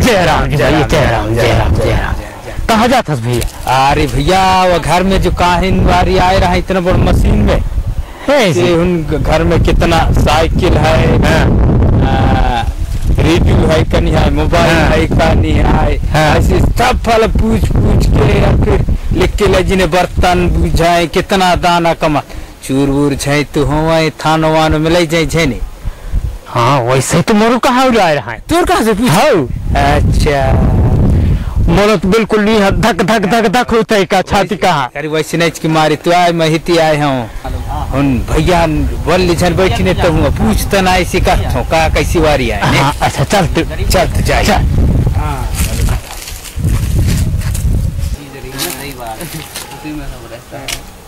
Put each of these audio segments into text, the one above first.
जय राम जी भैया, जय राम जय राम जय राम। कहाँ जाता भैया? अरे भैया वो घर में जो काहिन वारी आए रहा इतना बड़ा मशीन में उन घर में कितना साइकिल है, रेडियो है कनी है, मोबाइल है कनी है, ऐसे सब फल पूछ के या फिर लिख के ले जिन्हें बर्तन बुझाए कितना दाना कमा चूर वूर छै तो हो थानो वानो में ले जाए छे नहीं। हाँ वैसे तो मोरू कहाँ उड़ा रहा है? तोर कहाँ से पूछा? अच्छा मोरो तो बिल्कुल नहीं है, धक धक धक धक होता है का छाती कहाँ? अरे वैसे नहीं की मारी तो आए मैं हिती आए हूँ उन भैया बोल छन बैठी ने तो हुआ पूछता ना ऐसी कहता हूँ का कैसी वारी आए। हाँ, अच्छा चल तो जाए।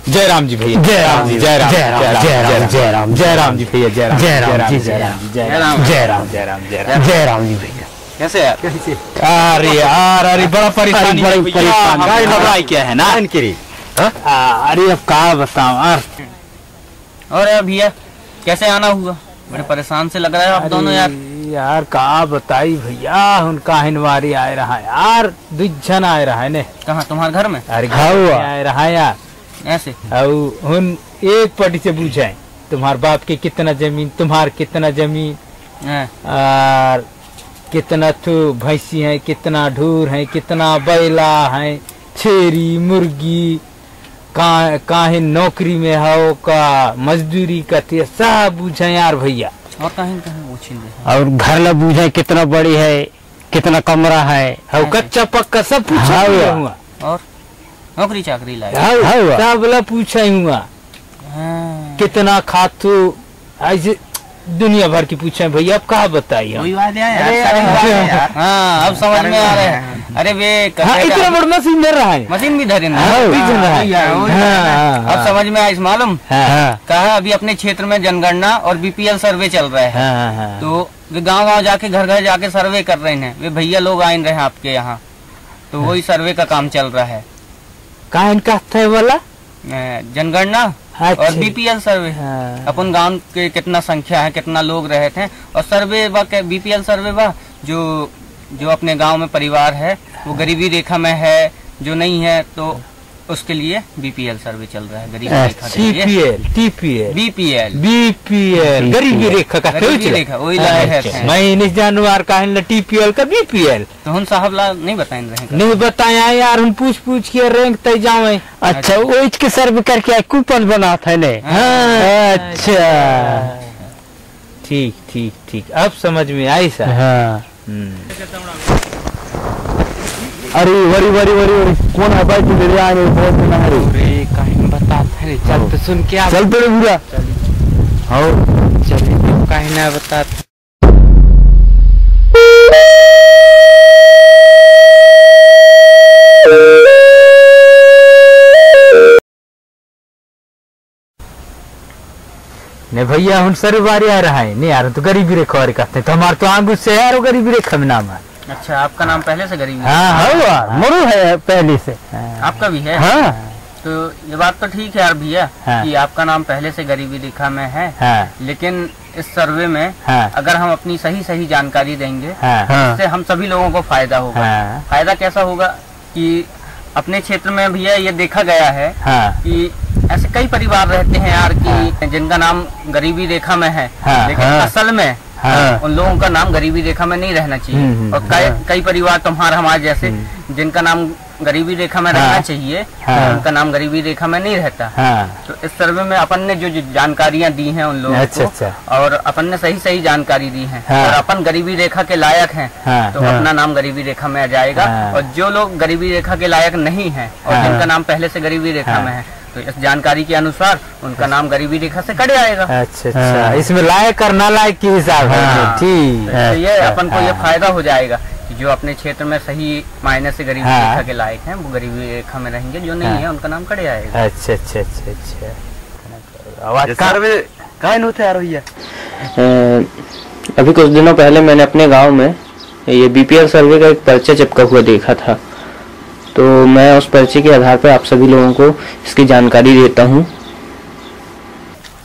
जय राम जी भैया, जय राम जी, जय राम जय राम जय राम जय राम जय राम जी भैया, जय राम जय राम जी, जय राम जय राम जय राम जय राम जय राम जय राम जी भैया। कैसे यार? अरे यार अरे बड़ा परेशानी है भैया, क्या है ना इनकी। अरे अब कहा बताऊं यार। और यार भैया कैसे आना हुआ? बड़े परेशान से लग रहा है आप दोनों यार। यार कहा बताई भैया उनका हिनवारी आए रहा यार, दुजन आए रहा है ने। कहाँ तुम्हारे घर में? अरे घर आए रहा यार ऐसे उन एक पटी से पूछे तुम्हारे बाप के कितना जमीन, तुम्हार कितना जमीन और कितना तो भैंसी है, कितना ढूर है, कितना बैला है, छेरी मुर्गी काहे नौकरी में हो का मजदूरी करते सब पूछे यार भैया। और कहीं और घर ला पूछे कितना बड़ी है, कितना कमरा है, और कच्चा पक्का सब पूछा हुआ और नौकरी चाकरी लाए सब ला पूछा हुआ। कितना खातू ऐसे दुनिया भर की पूछे भैया, अब कहा बताइए। हाँ अब समझ में आ रहा है। अरे वे इतना बड़ा मशीन धर रहा है, मशीन भी धरे अब समझ में आया मालूम। कहा अभी अपने क्षेत्र में जनगणना और बीपीएल सर्वे चल रहा है, तो वे गांव जाके घर घर जाके सर्वे कर रहे हैं। वे भैया लोग आए रहे आपके यहाँ, तो वही सर्वे का काम चल रहा है। कहा इनका है वाला जनगणना और बीपीएल सर्वे। अपन गांव के कितना संख्या है, कितना लोग रहे थे, और सर्वे बीपीएल सर्वे बा जो अपने गांव में परिवार है वो गरीबी रेखा में है, जो नहीं है तो उसके लिए बीपीएल सर्वे चल रहा है। गरीबी रेखा के लिए बीपीएल गरीबी रेखा का रेखा वही लाए हैं। मैं नहीं जानू यार काहे टीपीएल का बीपीएल तो हम साहब ला नहीं बताएं रहे, नहीं बताया यार, हम पूछ के रैंक तय जावे। अच्छा वो के सर्वे करके कूपन बना था ने। अच्छा ठीक अब समझ में आई सर। अरे वरी वरी वरी वरी कौन है भाई तेरे आने बहुत ना है रे कहीं बता थे। चल तो सुन क्या चल तेरे बुरा आओ चल कहीं ना बता। नहीं भैया हम सर बारी आ रहा है नहीं यार, तो गरीबी रेखा वारी कहते हैं तो हमारे तो आंगू से यार गरीबी रेखा में नाम है। अच्छा आपका नाम पहले से गरीबी? हाँ मोरू है पहले से। आपका भी है? हाँ। तो ये बात तो ठीक है यार भैया कि आपका नाम पहले से गरीबी रेखा में है, लेकिन इस सर्वे में अगर हम अपनी सही जानकारी देंगे इससे हम सभी लोगों को फायदा होगा। फायदा कैसा होगा कि अपने क्षेत्र में भैया ये देखा गया है कि ऐसे कई परिवार रहते हैं यार कि जिनका नाम गरीबी रेखा में है, लेकिन असल में उन लोगों का नाम गरीबी रेखा में नहीं रहना चाहिए। और कई परिवार तुम्हारा हमारे जैसे जिनका नाम गरीबी रेखा में रहना चाहिए, उनका नाम गरीबी रेखा में नहीं रहता। तो इस सर्वे में अपन ने जो जानकारियां दी हैं उन लोगों को, और अपन ने सही जानकारी दी है, और अपन गरीबी रेखा के लायक हैं तो अपना नाम गरीबी रेखा में आ जाएगा। और जो लोग गरीबी रेखा के लायक नहीं है और जिनका नाम पहले से गरीबी रेखा में है, तो इस जानकारी के अनुसार उनका नाम गरीबी रेखा से कट जाएगा। अच्छा इसमें लायक और ना लायक के हिसाब है। ठीक तो ये अपन को ये फायदा हो जाएगा कि जो अपने क्षेत्र में सही मायने से गरीबी रेखा के लायक हैं वो गरीबी रेखा में रहेंगे, जो नहीं है उनका नाम कट जाएगा। अच्छा आवाज कहाँ होते यार भैया? अभी कुछ दिनों पहले मैंने अपने गांव में ये बीपीएल सर्वे का एक पर्चा चिपका हुआ देखा था, तो मैं उस पर्चे के आधार पर आप सभी लोगों को इसकी जानकारी देता हूँ।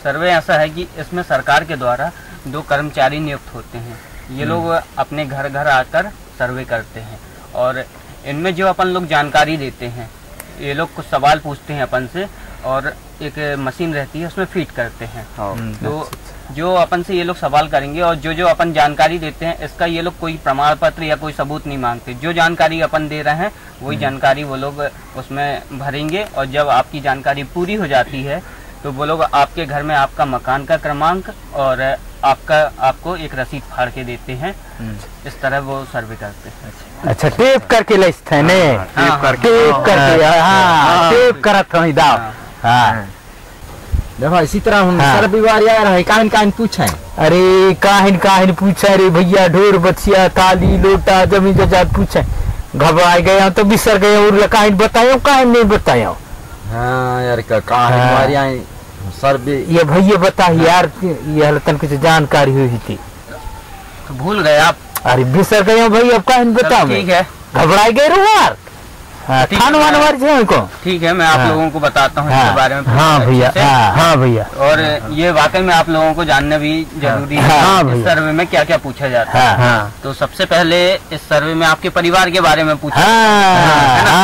सर्वे ऐसा है कि इसमें सरकार के द्वारा 2 कर्मचारी नियुक्त होते हैं। ये लोग अपने घर घर आकर सर्वे करते हैं। और इनमें जो अपन लोग जानकारी देते हैं, ये लोग कुछ सवाल पूछते हैं अपन से और एक मशीन रहती है उसमें फीड करते हैं। तो जो अपन से ये लोग सवाल करेंगे और जो जो अपन जानकारी देते हैं इसका ये लोग कोई प्रमाण पत्र या कोई सबूत नहीं मांगते। जो जानकारी अपन दे रहे हैं वही जानकारी वो लोग उसमें भरेंगे और जब आपकी जानकारी पूरी हो जाती है तो वो लोग आपके घर में आपका मकान का क्रमांक और आपको एक रसीद फाड़ के देते हैं। इस तरह वो सर्वे करते हैं। अच्छा, टेप करके लेते हैं ने? टेप करके, हाँ टेप करत हई दाव। हाँ देखो इसी तरह हम सर्वे वाले आ रहे काहन पूछे। अरे काहन पूछे रे भैया, ढोर बचिया थाली लोटा जमीन जायदाद पूछे। घबरा गया तो बिसर गए और काहन बतायो काहन नहीं बतायो। हाँ यार काहन सर्वे ये भैया बता यार, ये हलतन कुछ जानकारी हुई थी तो भूल गए आप। अरे बिसर गए भैया, अब काहन बताओ। ठीक है, घबराए गए रो यार। खान को ठीक है, मैं आप लोगों को बताता हूँ इसके बारे में। हाँ भैया, हाँ भैया। और ये वाकई में आप लोगों को जानना भी जरूरी है इस सर्वे में क्या क्या पूछा जाता है। तो सबसे पहले इस सर्वे में आपके परिवार के बारे में पूछा है ना।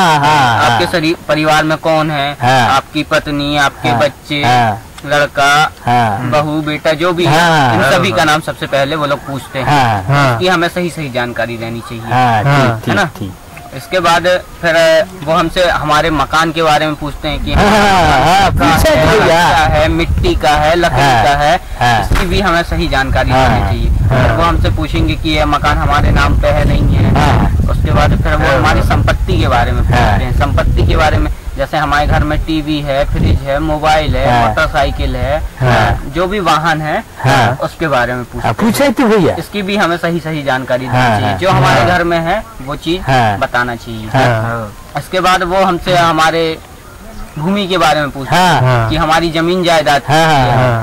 आपके परिवार में कौन है, आपकी पत्नी, आपके बच्चे, लड़का, बहू, बेटा जो भी है, इन सभी का नाम सबसे पहले वो लोग पूछते हैं। इसकी हमें सही सही जानकारी देनी चाहिए, है ना। इसके बाद फिर वो हमसे हमारे मकान के बारे में पूछते हैं कि क्या है, मिट्टी का है, लकड़ी का है, इसकी भी हमें सही जानकारी देनी चाहिए। फिर वो हमसे पूछेंगे कि ये मकान हमारे नाम पे है नहीं है। उसके बाद फिर वो हमारी संपत्ति के बारे में पूछते हैं। संपत्ति के बारे में जैसे हमारे घर में टीवी है, फ्रिज है, मोबाइल है, मोटरसाइकिल है, जो भी वाहन है उसके बारे में पूछे तो भैया। इसकी भी हमें सही सही जानकारी देनी चाहिए। जो हमारे घर में है वो चीज बताना चाहिए। इसके बाद वो हमसे हमारे भूमि के बारे में पूछते हैं कि हमारी जमीन जायदाद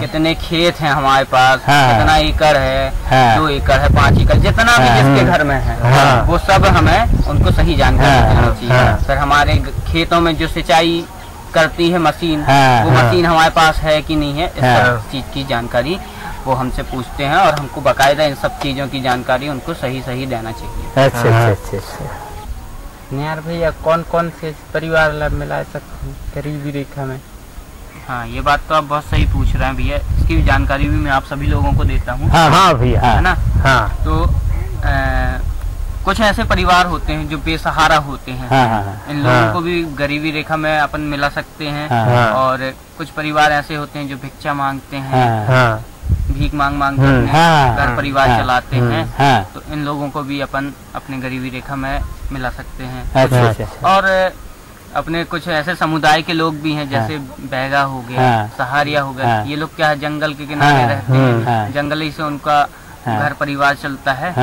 कितने खेत हैं हमारे पास, कितना एकड़ है, 2 एकड़ है, 5 एकड़, जितना भी जिसके घर में है वो सब हमें उनको सही जानकारी देनी चाहिए। फिर हमारे खेतों में जो सिंचाई करती है मशीन, वो मशीन हमारे पास है कि नहीं है, इस सब चीज की जानकारी वो हमसे पूछते हैं और हमको बाकायदा इन सब चीजों की जानकारी उनको सही सही देना चाहिए। अच्छा। यार भैया कौन कौन से परिवार मिला सकते हैं गरीबी रेखा में? हाँ, ये बात तो आप बहुत सही पूछ रहे हैं भैया। इसकी भी जानकारी भी मैं आप सभी लोगों को देता हूँ। हाँ भैया, है ना। हाँ। तो कुछ ऐसे परिवार होते हैं जो बेसहारा होते हैं। इन लोगों को भी गरीबी रेखा में अपन मिला सकते हैं। और कुछ परिवार ऐसे होते हैं जो भिक्षा मांगते हैं, भीख मांग घर परिवार चलाते हैं। तो इन लोगों को भी अपन अपने गरीबी रेखा में मिला सकते हैं। और अपने कुछ ऐसे समुदाय के लोग भी हैं जैसे बैगा हो गया, सहारिया हो गया। ये लोग क्या है, जंगल के किनारे रहते हैं, जंगल ही से उनका घर परिवार चलता है।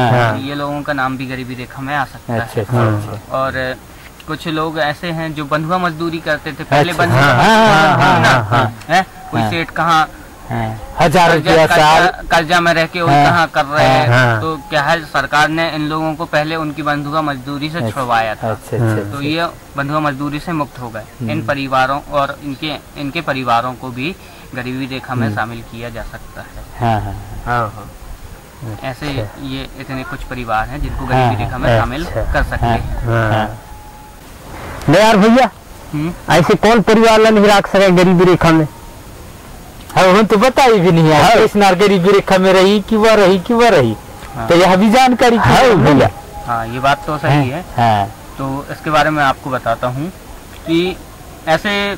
ये लोगों का नाम भी गरीबी रेखा में आ सकता है। और कुछ लोग ऐसे हैं जो बंधुआ मजदूरी करते थे पहले। कोई सेठ कहाँ 1000 रुपया साल कर्जा में रह के कहाँ कर रहे हैं। तो क्या है, सरकार ने इन लोगों को पहले उनकी बंधुआ मजदूरी से छुड़वाया था। तो ये बंधुआ मजदूरी से मुक्त हो गए। इन परिवारों और इनके परिवारों को भी गरीबी रेखा में शामिल किया जा सकता है। ऐसे ये इतने कुछ परिवार हैं जिनको गरीबी रेखा में शामिल कर सकते हैं। नहीं यार भैया, ऐसे कौन परिवार नहीं रख सके गरीबी रेखा में? हम तो बता ही भी नहीं है इस नार गरीबी रेखा में रही कि वह रही। तो यह भी जानकारी भैया। हाँ, ये बात तो सही है। तो इसके बारे में आपको बताता हूँ कि ऐसे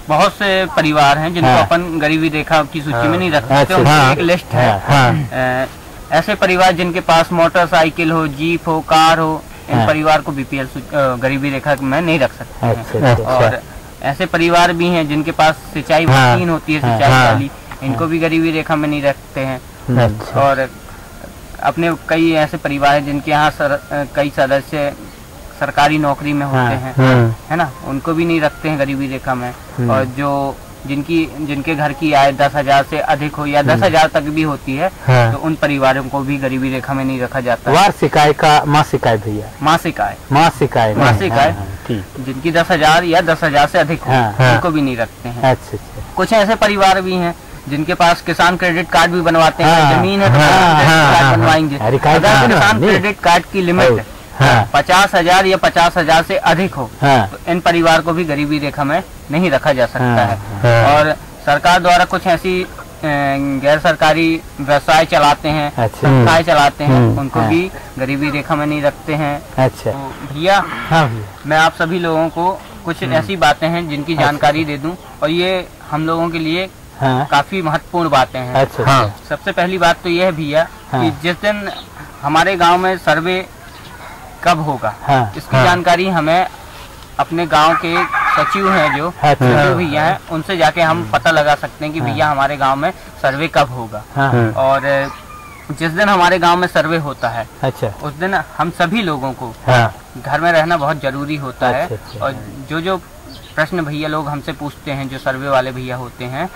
बहुत से परिवार हैं जिनको अपन गरीबी रेखा की सूची में नहीं रख सकते। एक लिस्ट है। ऐसे परिवार जिनके पास मोटरसाइकिल हो, जीप हो, कार हो, इन परिवार को बीपीएल गरीबी रेखा में नहीं रख सकते हैं। और ऐसे परिवार भी हैं जिनके पास सिंचाई मशीन होती है, सिंचाई वाली, इनको भी गरीबी रेखा में नहीं रखते हैं। और अपने कई ऐसे परिवार हैं जिनके यहाँ कई सदस्य सरकारी नौकरी में होते हैं, है ना, उनको भी नहीं रखते हैं गरीबी रेखा में। और जो जिनके घर की आय 10,000 से अधिक हो या 10,000 तक भी होती है, तो उन परिवारों को भी गरीबी रेखा में नहीं रखा जाता। वार्षिक आय का मासिक आय भैया, मासिक आय जिनकी 10,000 या 10,000 से अधिक हो, उनको भी नहीं रखते हैं। कुछ ऐसे परिवार भी हैं जिनके पास किसान क्रेडिट कार्ड भी बनवाते हैं, जमीन है तो क्रेडिट कार्ड बनवाएंगे। अगर किसान क्रेडिट कार्ड की लिमिट 50,000 या 50,000 से अधिक हो तो इन परिवार को भी गरीबी रेखा में नहीं रखा जा सकता है। और सरकार द्वारा कुछ ऐसी गैर सरकारी व्यवसाय चलाते हैं, संस्थाएं चलाते हैं, उनको भी गरीबी रेखा में नहीं रखते हैं। अच्छा तो भैया मैं आप सभी लोगों को कुछ ऐसी बातें हैं जिनकी जानकारी दे दूं, और ये हम लोगों के लिए काफी महत्वपूर्ण बातें हैं। सबसे पहली बात तो ये है भैया कि जिस दिन हमारे गांव में सर्वे कब होगा इसकी जानकारी हमें अपने गांव के सचिव हैं जो भैया हैं उनसे जाके हम पता लगा सकते हैं कि भैया हमारे गांव में सर्वे कब होगा। और जिस दिन हमारे गांव में सर्वे होता है उस दिन हम सभी लोगों को घर में रहना बहुत जरूरी होता है। और जो प्रश्न भैया लोग हमसे पूछते हैं, जो सर्वे वाले भैया होते हैं,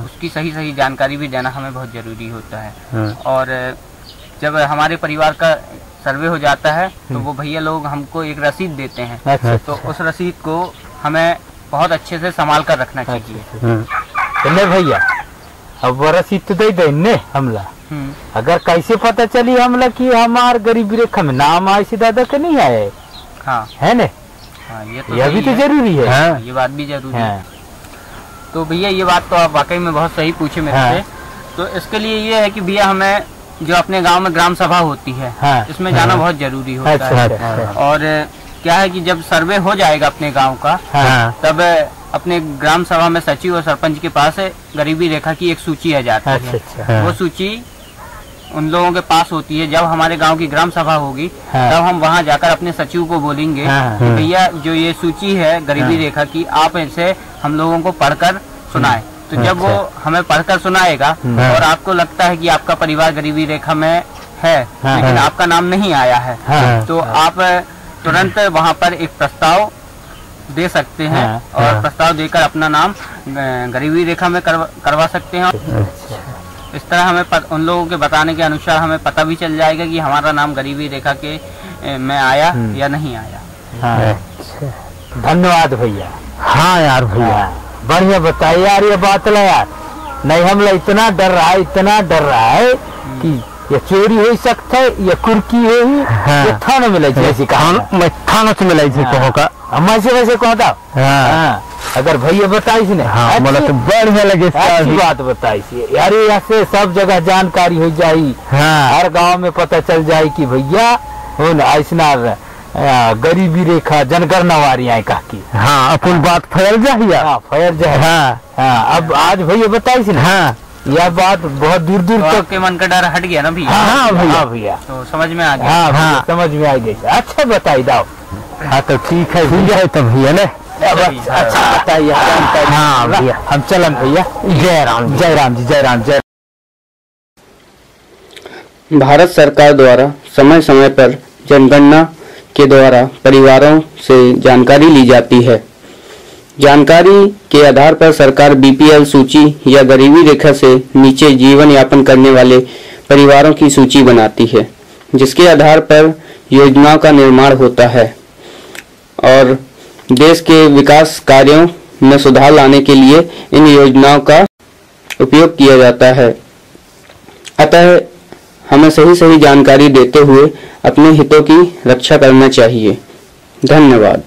उसकी सही जानकारी भी देना हमें बहुत जरूरी होता है। और जब हमारे परिवार का सर्वे हो जाता है तो वो भैया लोग हमको एक रसीद देते हैं, तो उस रसीद को हमें बहुत अच्छे से संभाल कर रखना चाहिए। भैया अब वो रसीद तो दे देने हमला, अगर कैसे पता चली हमला कि हमार गरीबी रेखा में नाम आए से दादा के नहीं आए? है न? ये भी तो जरूरी है। ये बात भी जरूरी है। तो भैया ये बात तो आप वाकई में बहुत सही पूछे मेरे से। तो इसके लिए ये है कि भैया हमें जो अपने गांव में ग्राम सभा होती है इसमें जाना बहुत जरूरी होता है। और क्या है कि जब सर्वे हो जाएगा अपने गांव का तब अपने ग्राम सभा में सचिव और सरपंच के पास गरीबी रेखा की एक सूची आ जाती है। वो सूची उन लोगों के पास होती है। जब हमारे गांव की ग्राम सभा होगी तब हम वहां जाकर अपने सचिव को बोलेंगे कि भैया जो ये सूची है गरीबी रेखा की, आप इसे हम लोगों को पढ़कर सुनाएं। तो जब वो हमें पढ़कर सुनाएगा और आपको लगता है कि आपका परिवार गरीबी रेखा में है लेकिन आपका नाम नहीं आया है, तो आप तुरंत वहां पर एक प्रस्ताव दे सकते हैं और प्रस्ताव देकर अपना नाम गरीबी रेखा में करवा सकते हैं। इस तरह हमें उन लोगों के बताने के अनुसार हमें पता भी चल जाएगा कि हमारा नाम गरीबी रेखा के में आया या नहीं आया। धन्यवाद भैया। हाँ यार भैया बढ़िया बताइए यार, ये बात ला यार, नहीं हम लोग इतना डर रहा है कि ये चोरी हो सकता है, ये कुर्की हो ही, ये थाना मिले जैसी मैं थाना से मिले का हम वैसे कहता। अगर भैया बताइए तो बढ़िया लगे, अच्छी बात बताइए यार, ऐसे सब जगह जानकारी हो जाये, हर गांव में पता चल जाये कि भैया हो न ऐसा गरीबी रेखा जनगणना वारी आए कहा। हाँ अपन बात फैल जाए। अब आज भैया बताइए ना, यह बात बहुत दूर दूर तक के मन का डर हट गया ना भैया। हाँ भैया तो समझ में आ गया। समझ में आ गई। अच्छा बताई दाओ। हाँ तो ठीक है भैया, तो भैया ने अच्छा बताइए। हाँ भैया हम चलन भैया। जय राम जी, जय राम। भारत सरकार द्वारा समय समय पर जनगणना के द्वारा परिवारों से जानकारी ली जाती है। जानकारी के आधार पर सरकार बीपीएल सूची या गरीबी रेखा से नीचे जीवन यापन करने वाले परिवारों की सूची बनाती है, जिसके आधार पर योजनाओं का निर्माण होता है और देश के विकास कार्यों में सुधार लाने के लिए इन योजनाओं का उपयोग किया जाता है। अतः हमें सही जानकारी देते हुए अपने हितों की रक्षा करना चाहिए। धन्यवाद।